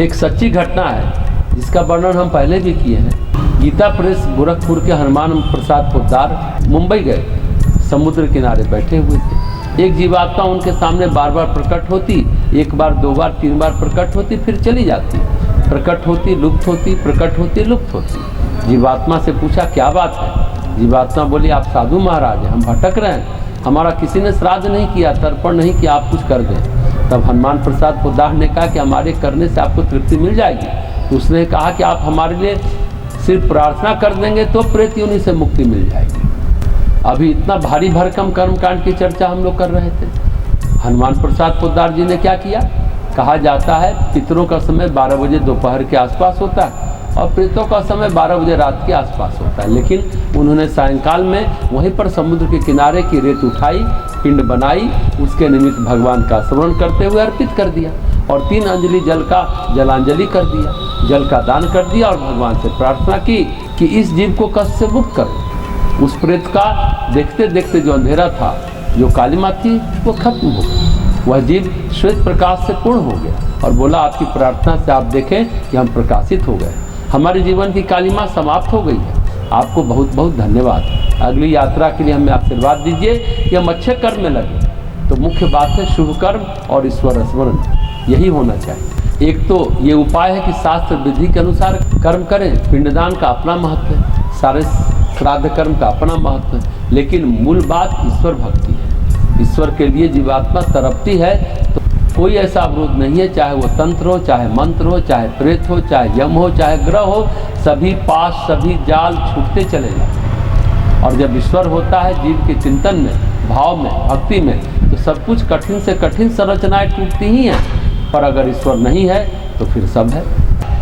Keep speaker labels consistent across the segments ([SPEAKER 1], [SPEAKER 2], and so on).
[SPEAKER 1] एक सच्ची घटना है जिसका वर्णन हम पहले भी किए हैं। गीता प्रेस गोरखपुर के हनुमान प्रसाद पोद्दार मुंबई गए, समुद्र किनारे बैठे हुए थे। एक जीवात्मा उनके सामने बार बार प्रकट होती, एक बार, दो बार, तीन बार प्रकट होती, फिर चली जाती, प्रकट होती, लुप्त होती, प्रकट होती, लुप्त होती। जीवात्मा से पूछा क्या बात है? जीवात्मा बोली आप साधु महाराज हैं, हम भटक रहे हैं, हमारा किसी ने श्राद्ध नहीं किया, तर्पण नहीं किया, आप कुछ कर दें। तब हनुमान प्रसाद पोद्दार ने कहा कि हमारे करने से आपको तृप्ति मिल जाएगी। तो उसने कहा कि आप हमारे लिए सिर्फ प्रार्थना कर देंगे तो प्रेत योनि से मुक्ति मिल जाएगी। अभी इतना भारी भरकम कर्मकांड की चर्चा हम लोग कर रहे थे। हनुमान प्रसाद पोद्दार जी ने क्या किया? कहा जाता है पितरों का समय 12 बजे दोपहर के आसपास होता है और प्रेतों का समय 12 बजे रात के आसपास होता है। लेकिन उन्होंने सायंकाल में वहीं पर समुद्र के किनारे की रेत उठाई, पिंड बनाई, उसके निमित्त भगवान का स्मरण करते हुए अर्पित कर दिया और 3 अंजलि जल का जलांजलि कर दिया, जल का दान कर दिया और भगवान से प्रार्थना की कि इस जीव को कष्ट से मुक्त करो। उस प्रेत का देखते देखते जो अंधेरा था, जो कालिमा थी, वो खत्म हो गई। वह जीव श्वेत प्रकाश से पूर्ण हो गया और बोला आपकी प्रार्थना से आप देखें कि हम प्रकाशित हो गए, हमारे जीवन की कालिमा समाप्त हो गई है। आपको बहुत बहुत धन्यवाद। अगली यात्रा के लिए हमें आशीर्वाद दीजिए कि हम अच्छे कर्म में लगे। तो मुख्य बात है शुभ कर्म और ईश्वर स्मरण, यही होना चाहिए। एक तो ये उपाय है कि शास्त्र विधि के अनुसार कर्म करें। पिंडदान का अपना महत्व है, सारे श्राद्ध कर्म का अपना महत्व है, लेकिन मूल बात ईश्वर भक्ति है। ईश्वर के लिए जीवात्मा तड़पती है तो कोई ऐसा अवरोध नहीं है, चाहे वो तंत्र हो, चाहे मंत्र हो, चाहे प्रेत हो, चाहे यम हो, चाहे ग्रह हो, सभी पास, सभी जाल छूटते चले जाते। और जब ईश्वर होता है जीव के चिंतन में, भाव में, भक्ति में, तो सब कुछ कठिन से कठिन संरचनाएं टूटती ही हैं। पर अगर ईश्वर नहीं है तो फिर सब है,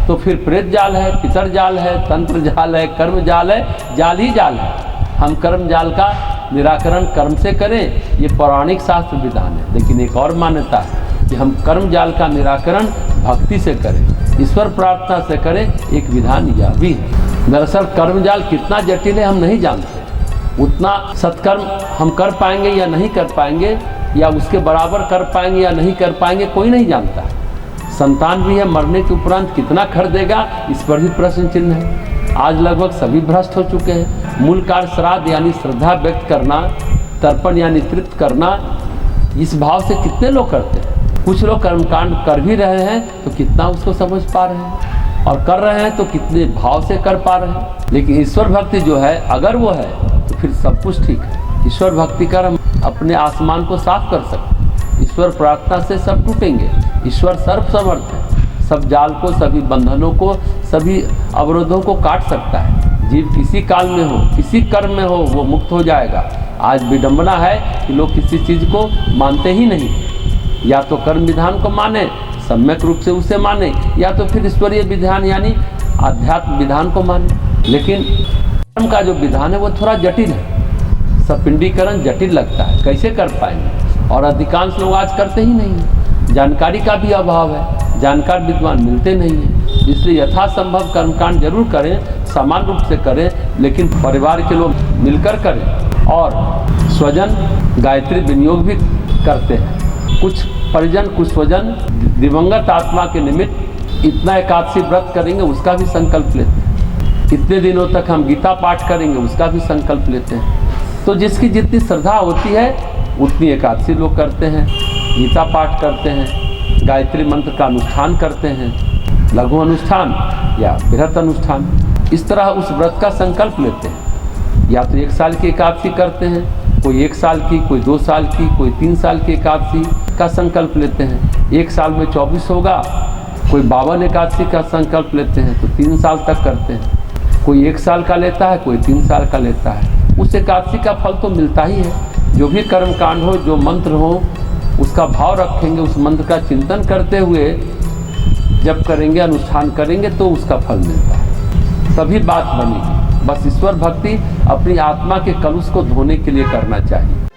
[SPEAKER 1] तो फिर प्रेत जाल है, पितर जाल है, तंत्र जाल है, कर्म जाल है, जाल ही जाल है। हम कर्म जाल का निराकरण कर्म से करें, ये पौराणिक शास्त्र विधान है। लेकिन एक और मान्यता है कि हम कर्म जाल का निराकरण भक्ति से करें, ईश्वर प्रार्थना से करें, एक विधान यह भी है। दरअसल कर्म जाल कितना जटिल है हम नहीं जानते, उतना सत्कर्म हम कर पाएंगे या नहीं कर पाएंगे, या उसके बराबर कर पाएंगे या नहीं कर पाएंगे, कोई नहीं जानता। संतान भी है, मरने के उपरांत कितना खरीदेगा, इस पर भी प्रश्न चिन्ह है। आज लगभग सभी भ्रष्ट हो चुके हैं। मूल कार्य श्राद्ध यानी श्रद्धा व्यक्त करना, तर्पण यानी तृप्त करना, इस भाव से कितने लोग करते हैं। कुछ लोग कर्मकांड कर भी रहे हैं तो कितना उसको समझ पा रहे हैं, और कर रहे हैं तो कितने भाव से कर पा रहे हैं। लेकिन ईश्वर भक्ति जो है, अगर वो है तो फिर सब कुछ ठीक है। ईश्वर भक्ति कर हम अपने आसमान को साफ कर सकते। ईश्वर प्रार्थना से सब टूटेंगे। ईश्वर सर्वसमर्थ है, सब जाल को, सभी बंधनों को, सभी अवरोधों को काट सकता है। जीव किसी काल में हो, किसी कर्म में हो, वो मुक्त हो जाएगा। आज विडंबना है कि लोग किसी चीज़ को मानते ही नहीं, या तो कर्म विधान को माने, सम्यक रूप से उसे माने, या तो फिर ईश्वरीय विधान यानी आध्यात्म विधान को माने। लेकिन कर्म का जो विधान है वो थोड़ा जटिल है, सपिंडीकरण जटिल लगता है, कैसे कर पाएंगे। और अधिकांश लोग आज करते ही नहीं हैं। जानकारी का भी अभाव है, जानकार विद्वान मिलते नहीं हैं। इसलिए यथासंभव कर्मकांड जरूर करें, समान रूप से करें, लेकिन परिवार के लोग मिलकर करें। और स्वजन गायत्री विनियोग भी करते हैं। कुछ परिजन, कुछ स्वजन दिवंगत आत्मा के निमित्त इतना एकादशी व्रत करेंगे, उसका भी संकल्प लेते हैं। इतने दिनों तक हम गीता पाठ करेंगे, उसका भी संकल्प लेते हैं। तो जिसकी जितनी श्रद्धा होती है उतनी एकादशी लोग करते हैं, गीता पाठ करते हैं, गायत्री मंत्र का अनुष्ठान करते हैं, लघु अनुष्ठान या बृहत अनुष्ठान। इस तरह उस व्रत का संकल्प लेते हैं। या तो 1 साल की एकादशी करते हैं, कोई 1 साल की, कोई 2 साल की, कोई 3 साल की एकादशी का संकल्प लेते हैं। 1 साल में 24 होगा, कोई 52 एकादशी का संकल्प लेते हैं तो 3 साल तक करते हैं। कोई 1 साल का लेता है, कोई 3 साल का लेता है। उस एकादशी का फल तो मिलता ही है। जो भी कर्मकांड हो, जो मंत्र हो, उसका भाव रखेंगे, उस मंत्र का चिंतन करते हुए जब करेंगे, अनुष्ठान करेंगे, तो उसका फल मिलता है। तभी बात बनेगी। बस ईश्वर भक्ति अपनी आत्मा के कलुष को धोने के लिए करना चाहिए।